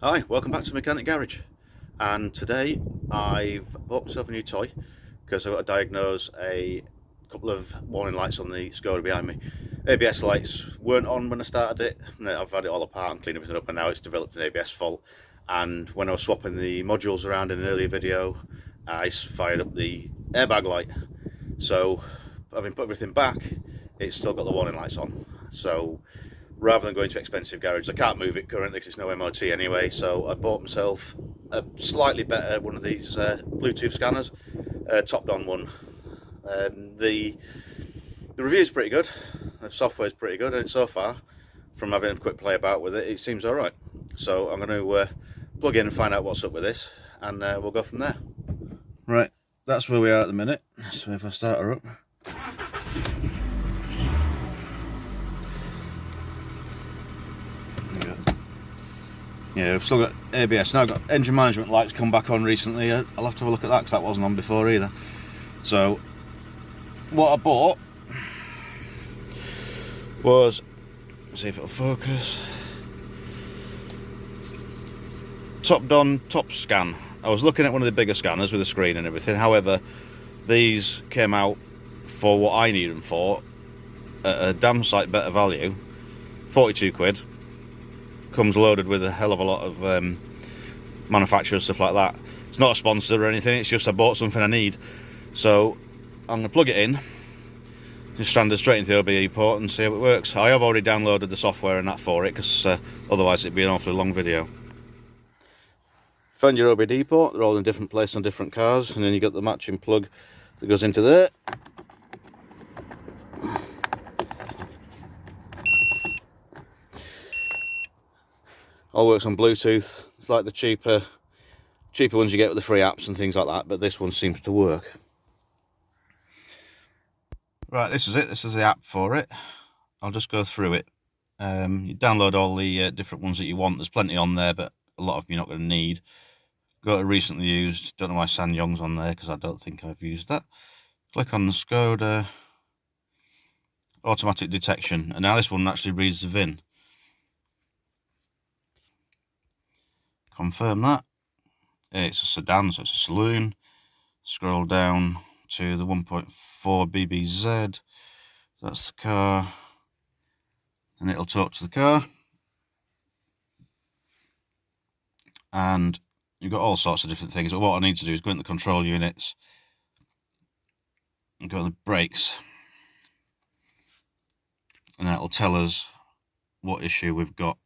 Hi, welcome back to Mechanic Garage. And today I've bought myself a new toy because I've got to diagnose a couple of warning lights on the Skoda behind me. ABS lights weren't on when I started it. I've had it all apart and cleaned everything up, and now it's developed an ABS fault. And when I was swapping the modules around in an earlier video, I fired up the airbag light. So having put everything back, it's still got the warning lights on. So rather than going to expensive garage, I can't move it currently because it's no MOT anyway, so I bought myself a slightly better one of these Bluetooth scanners, topped on one. The review's pretty good, the software's pretty good, and so far, from having a quick play about with it, it seems alright. So I'm going to plug in and find out what's up with this, and we'll go from there. Right, that's where we are at the minute. So if I start her up. Yeah, I've still got ABS. Now I've got engine management lights come back on recently. I'll have to have a look at that because that wasn't on before either. So what I bought was, let's see if it'll focus, top scan. I was looking at one of the bigger scanners with a screen and everything. However, these came out for what I need them for at a damn sight better value. 42 quid. Comes loaded with a hell of a lot of manufacturers, stuff like that. It's not a sponsor or anything, it's just I bought something I need. So I'm going to plug it in, just standard straight into the OBD port and see how it works. I have already downloaded the software and that for it, because otherwise it'd be an awfully long video. Find your OBD port, they're all in different places on different cars, and then you got the matching plug that goes into there. All works on Bluetooth. It's like the cheaper ones you get with the free apps and things like that, but this one seems to work. Right, this is it. This is the app for it. I'll just go through it. You download all the different ones that you want. There's plenty on there, but a lot of them you're not going to need. Go to recently used. Don't know why Sanyong's on there, because I don't think I've used that. Click on the Skoda. Automatic detection. And now this one actually reads the VIN. Confirm that. It's a sedan, so it's a saloon. Scroll down to the 1.4 BBZ. That's the car. And it'll talk to the car. And you've got all sorts of different things. But what I need to do is go into the control units and go to the brakes. And that'll tell us what issue we've got.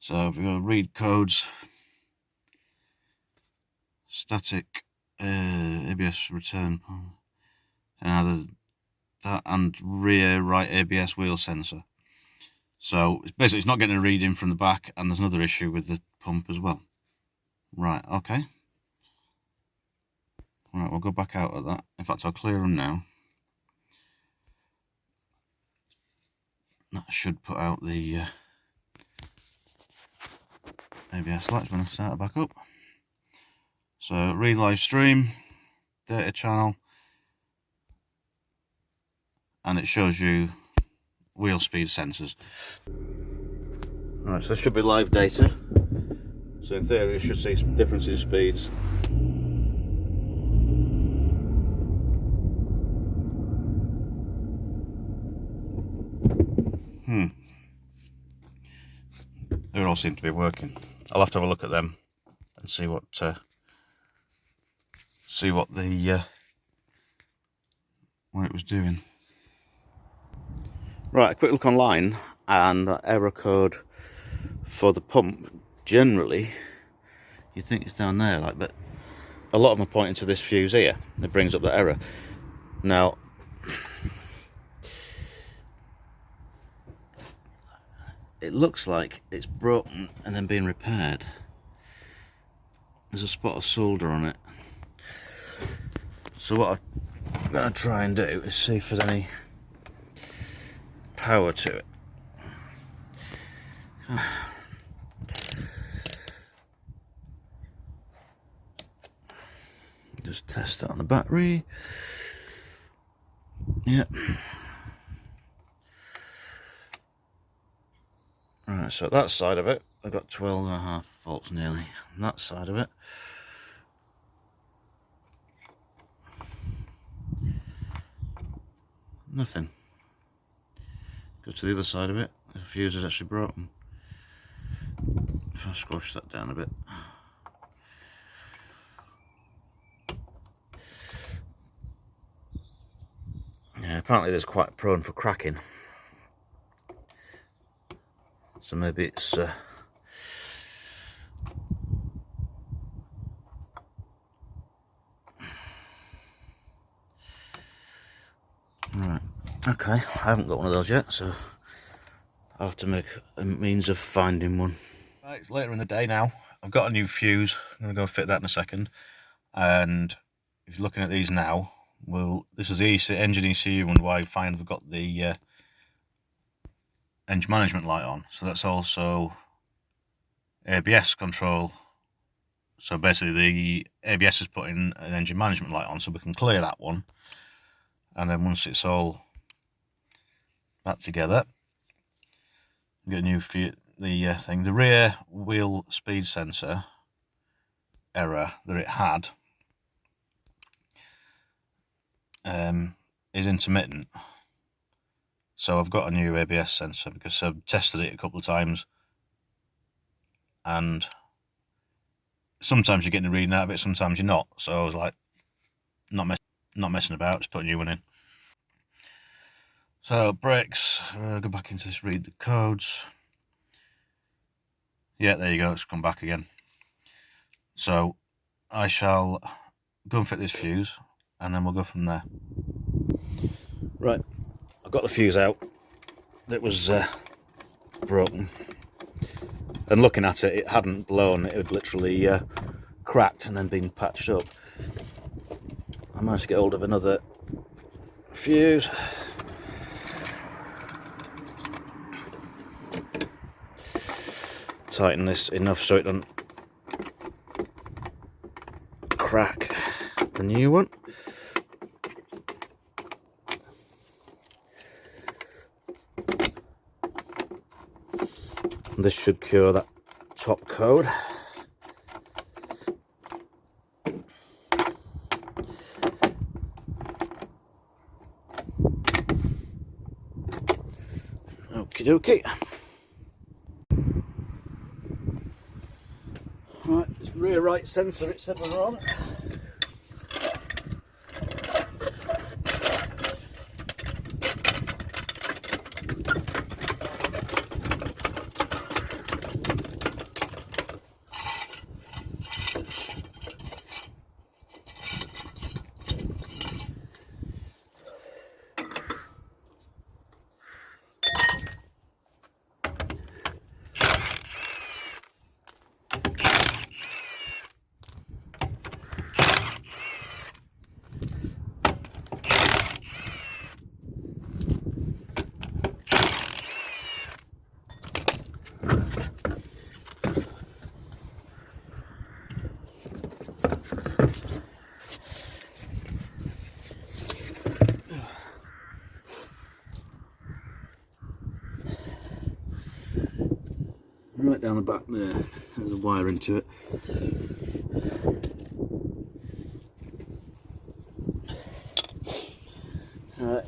So if we go read codes, static ABS return, and either that and rear right ABS wheel sensor. So basically it's not getting a reading from the back, and there's another issue with the pump as well. Right, okay. Alright, we'll go back out of that. In fact, I'll clear them now. That should put out the ABS lights when I start it back up. So read live stream, data channel, and it shows you wheel speed sensors. Alright, so this should be live data. So in theory you should see some difference in speeds. They all seem to be working. I'll have to have a look at them and see what what it was doing. Right, a quick look online, and that error code for the pump, generally you think it's down there, like, but a lot of them are pointing to this fuse here. It brings up the error. Now it looks like it's broken and then being repaired. There's a spot of solder on it. So what I'm going to try and do is see if there's any power to it. Just test it on the battery. Yep. Right, so that side of it, I've got 12.5 volts nearly. And that side of it, nothing. Go to the other side of it, the fuse is actually broken. If I squash that down a bit. Yeah, apparently it's quite prone for cracking. So maybe it's right, okay, I haven't got one of those yet, so I'll have to make a means of finding one. Right, it's later in the day now. I've got a new fuse. I'm going to go fit that in a second. And if you're looking at these now, well, this is the engine ECU and why I find we've got the engine management light on. So that's also ABS control. So basically the ABS is putting an engine management light on, so we can clear that one. And then once it's all back together, get a new thing. The rear wheel speed sensor error that it had is intermittent. So I've got a new ABS sensor because I've tested it a couple of times, and sometimes you're getting a reading out of it, sometimes you're not. So I was like, not messing about, just put a new one in. So brakes, go back into this, read the codes. Yeah, there you go, it's come back again. So I shall go and fit this fuse and then we'll go from there. Right, I've got the fuse out. It was broken. And looking at it, it hadn't blown, it had literally cracked and then been patched up. I managed to get hold of another fuse. Tighten this enough so it doesn't crack the new one. And this should cure that top code. Okie dokie. Right, it's rear right sensor, it said we're on. Right down the back there, there's a wire into it. Right.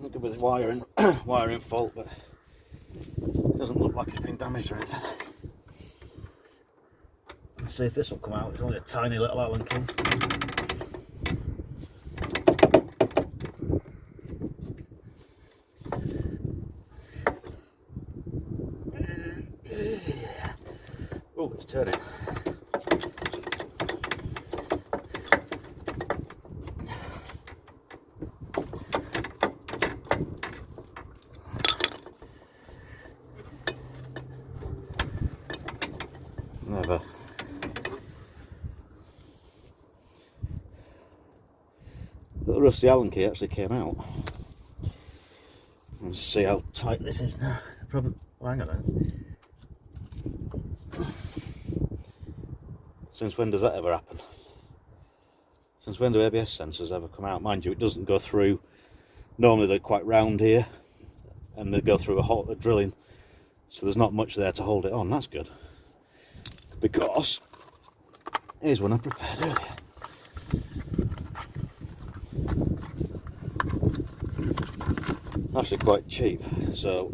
Not good with the wiring fault, but it doesn't look like it's been damaged or anything. Let's see if this will come out. It's only a tiny little Allen key. Oh, it's turning. Never. The rusty Allen key actually came out. Let's see how tight this is now. Probably. Oh, hang on a minute. Since when does that ever happen? Since when do ABS sensors ever come out? Mind you, it doesn't go through. Normally they're quite round here, and they go through a drilling, so there's not much there to hold it on. That's good, because here's one I prepared earlier. Actually quite cheap, so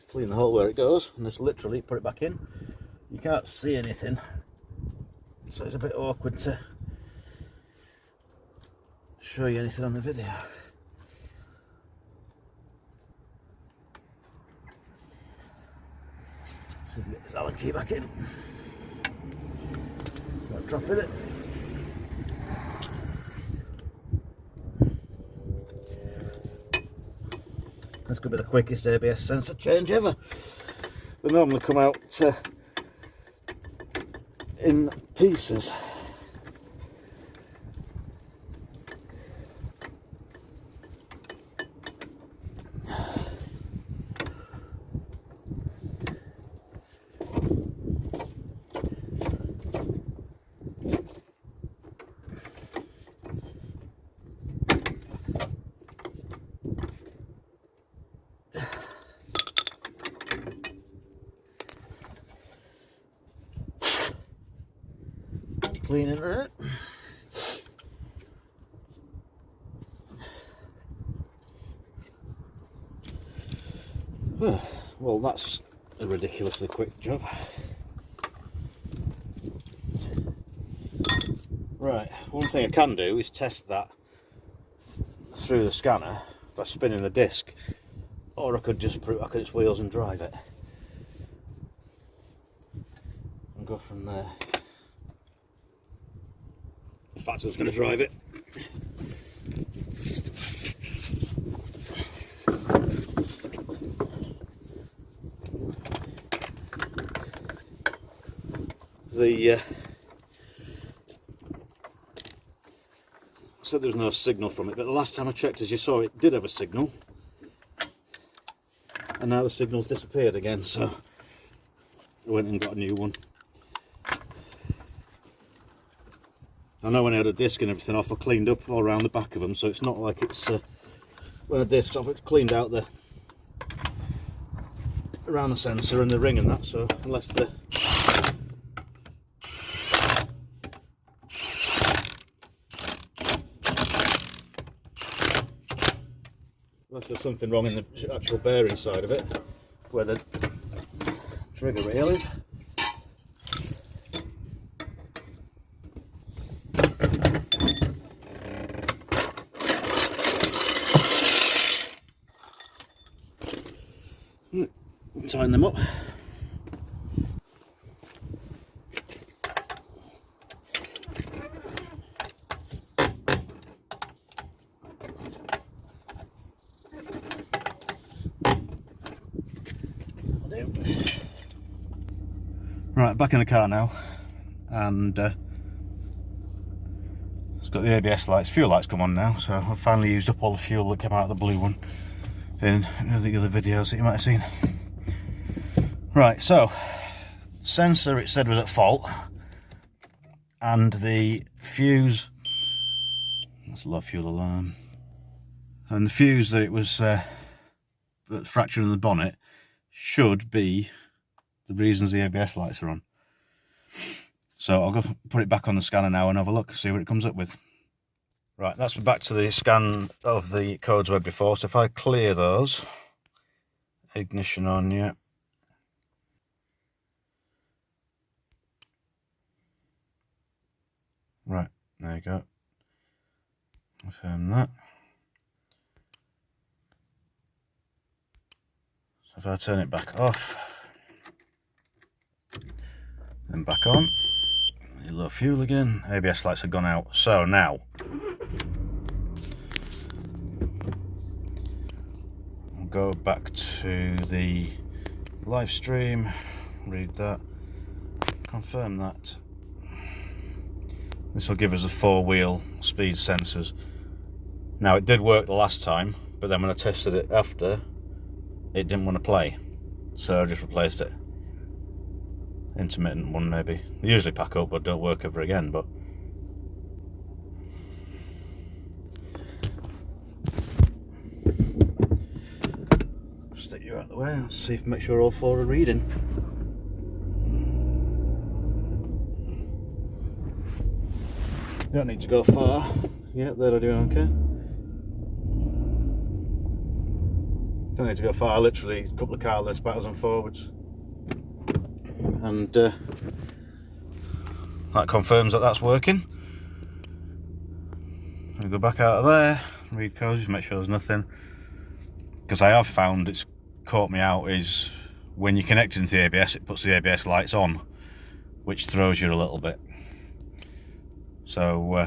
clean the hole where it goes and just literally put it back in. You can't see anything, so it's a bit awkward to show you anything on the video. See if we get this Allen key back in. Not dropping it. This could be the quickest ABS sensor change ever. They normally come out in pieces. Cleaning that. Well, that's a ridiculously quick job. Right, one thing I can do is test that through the scanner by spinning the disc, or I could just put it back on its wheels and drive it and go from there. In fact, I was going to drive it. Said there was no signal from it, but the last time I checked, as you saw, it did have a signal, and now the signal's disappeared again, so I went and got a new one. I know when I had a disc and everything off, I cleaned up all around the back of them, so it's not like it's when a disc's off, it's cleaned out the around the sensor and the ring and that. So unless there's something wrong in the actual bearing side of it, where the trigger rail is. Tighten them up. Right, back in the car now, and it's got the ABS lights, fuel lights come on now, so I've finally used up all the fuel that came out of the blue one in the other videos that you might have seen. Right, so sensor, it said, was at fault, and the fuse, that's a low fuel alarm, and the fuse that it was fractured in the bonnet should be the reasons the ABS lights are on. So I'll go put it back on the scanner now and have a look, see what it comes up with. Right, that's back to the scan of the codes we had before. So if I clear those, ignition on, yeah. Right, there you go. Confirm that. So if I turn it back off, then back on, low fuel again, ABS lights have gone out. So now, I'll go back to the live stream, read that, confirm that. This will give us the 4-wheel speed sensors. Now, it did work the last time, but then when I tested it after, it didn't want to play, so I just replaced it. Intermittent one maybe. They usually pack up but don't work ever again, but stick you out of the way. Let's see if make sure all four are reading. Don't need to go far. Yeah, they're doing okay. Don't need to go far, literally a couple of car lengths backwards and forwards. And that confirms that that's working. I'll go back out of there, read codes, just make sure there's nothing. Because I have found it's caught me out is when you connect into the ABS, it puts the ABS lights on, which throws you a little bit. So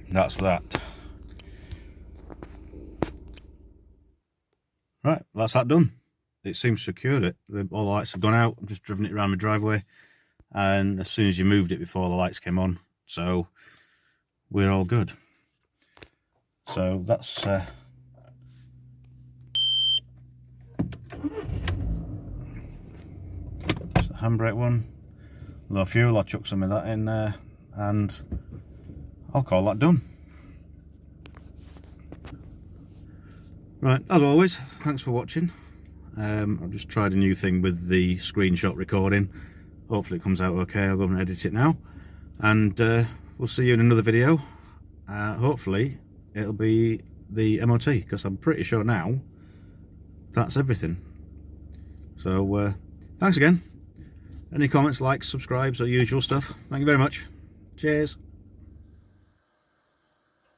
that's that. Right, that's that done. It seems secured it. All the lights have gone out. I've just driven it around my driveway, and as soon as you moved it before, the lights came on. So we're all good. So that's the handbrake one. Low fuel, I'll chuck some of that in there, and I'll call that done. Right, as always, thanks for watching. I've just tried a new thing with the screenshot recording. Hopefully it comes out okay. I'll go and edit it now, and we'll see you in another video. Hopefully it'll be the MOT, because I'm pretty sure now that's everything. So thanks again. Any comments, likes, subscribes, or usual stuff. Thank you very much. Cheers.